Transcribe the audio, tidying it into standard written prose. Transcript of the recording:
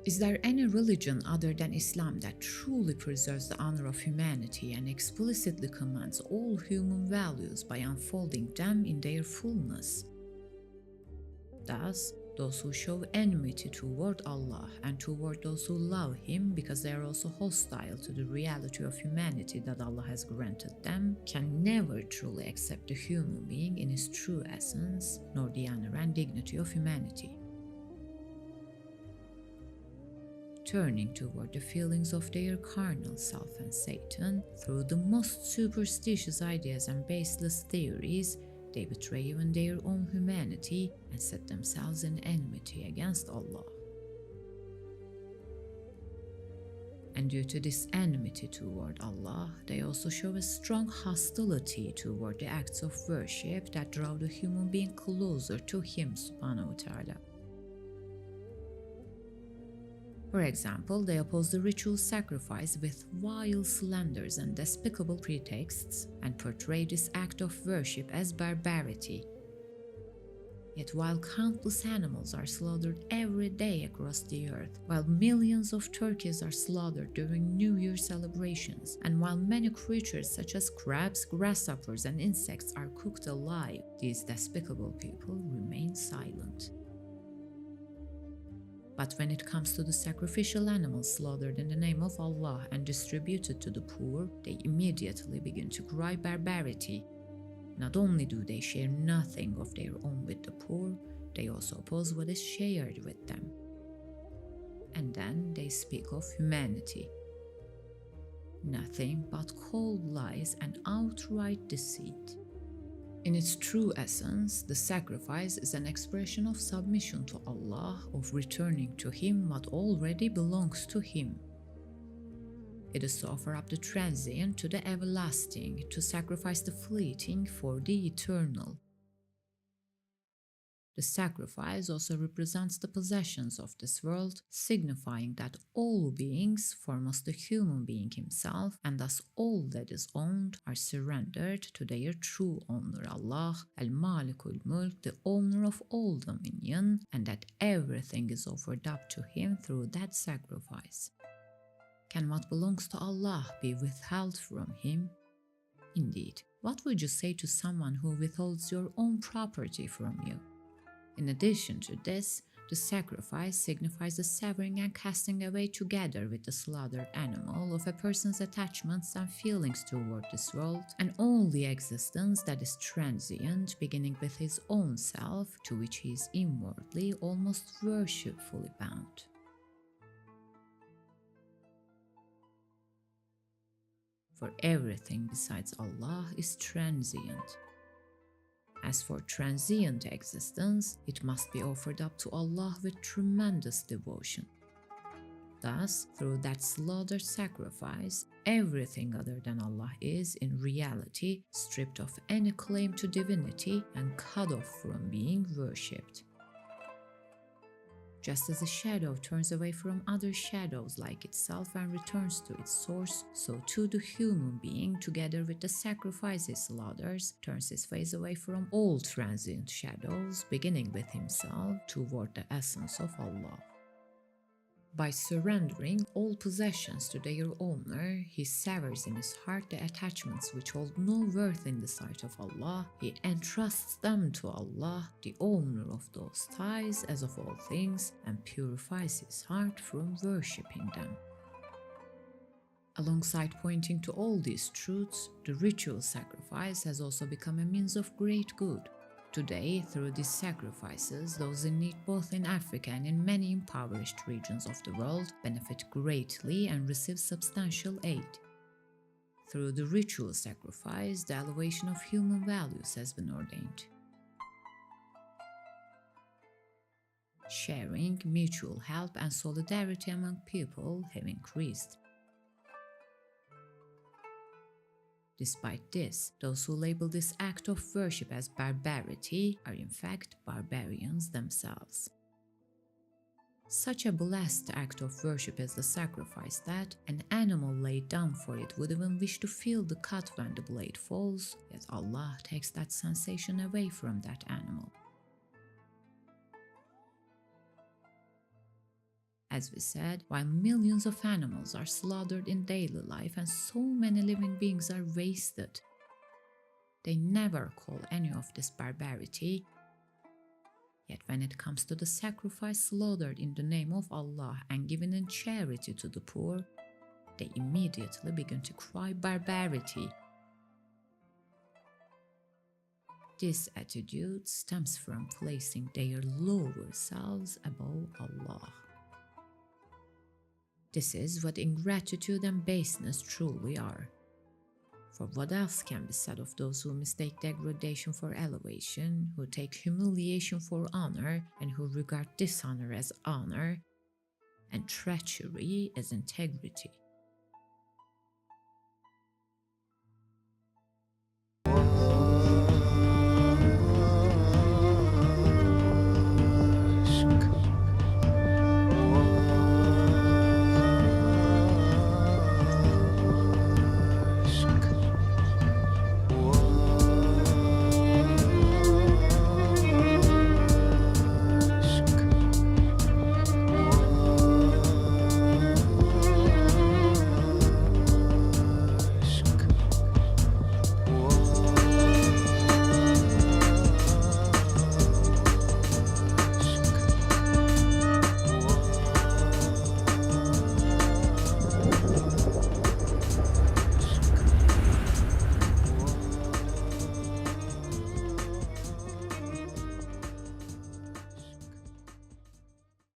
Is there any religion other than Islam that truly preserves the honor of humanity and explicitly commands all human values by unfolding them in their fullness? Thus, those who show enmity toward Allah and toward those who love Him because they are also hostile to the reality of humanity that Allah has granted them can never truly accept the human being in his true essence, nor the honor and dignity of humanity. Turning toward the feelings of their carnal self and Satan through the most superstitious ideas and baseless theories, they betray even their own humanity and set themselves in enmity against Allah. And due to this enmity toward Allah, they also show a strong hostility toward the acts of worship that draw the human being closer to Him subhanahu wa ta'ala. For example, they oppose the ritual sacrifice with vile slanders and despicable pretexts and portray this act of worship as barbarity. Yet while countless animals are slaughtered every day across the earth, while millions of turkeys are slaughtered during New Year celebrations, and while many creatures such as crabs, grasshoppers, and insects are cooked alive, these despicable people remain silent. But when it comes to the sacrificial animals slaughtered in the name of Allah and distributed to the poor, they immediately begin to cry barbarity. Not only do they share nothing of their own with the poor, they also oppose what is shared with them. And then they speak of humanity. Nothing but cold lies and outright deceit. In its true essence, the sacrifice is an expression of submission to Allah, of returning to Him what already belongs to Him. It is to offer up the transient to the everlasting, to sacrifice the fleeting for the eternal. The sacrifice also represents the possessions of this world, signifying that all beings, foremost the human being himself, and thus all that is owned, are surrendered to their true owner Allah, Al-Malikul Mulk, the owner of all dominion, and that everything is offered up to Him through that sacrifice. Can what belongs to Allah be withheld from Him? Indeed, what would you say to someone who withholds your own property from you? In addition to this, the sacrifice signifies the severing and casting away together with the slaughtered animal of a person's attachments and feelings toward this world and all the existence that is transient, beginning with his own self, to which he is inwardly, almost worshipfully bound. For everything besides Allah is transient. As for transient existence, it must be offered up to Allah with tremendous devotion. Thus, through that slaughtered sacrifice, everything other than Allah is, in reality, stripped of any claim to divinity and cut off from being worshipped. Just as a shadow turns away from other shadows like itself and returns to its source, so too the human being, together with the sacrifice he slaughters, turns his face away from all transient shadows, beginning with himself, toward the essence of Allah. By surrendering all possessions to their owner, he severs in his heart the attachments which hold no worth in the sight of Allah. He entrusts them to Allah, the owner of those ties as of all things, and purifies his heart from worshipping them. Alongside pointing to all these truths, the ritual sacrifice has also become a means of great good. Today, through these sacrifices, those in need both in Africa and in many impoverished regions of the world benefit greatly and receive substantial aid. Through the ritual sacrifice, the elevation of human values has been ordained. Sharing, mutual help, and solidarity among people have increased. Despite this, those who label this act of worship as barbarity are in fact barbarians themselves. Such a blessed act of worship is the sacrifice that an animal laid down for it would even wish to feel the cut when the blade falls, yet Allah takes that sensation away from that animal. As we said, while millions of animals are slaughtered in daily life and so many living beings are wasted, they never call any of this barbarity. Yet when it comes to the sacrifice slaughtered in the name of Allah and given in charity to the poor, they immediately begin to cry barbarity. This attitude stems from placing their lower selves above Allah. This is what ingratitude and baseness truly are. For what else can be said of those who mistake degradation for elevation, who take humiliation for honor, and who regard dishonor as honor, and treachery as integrity?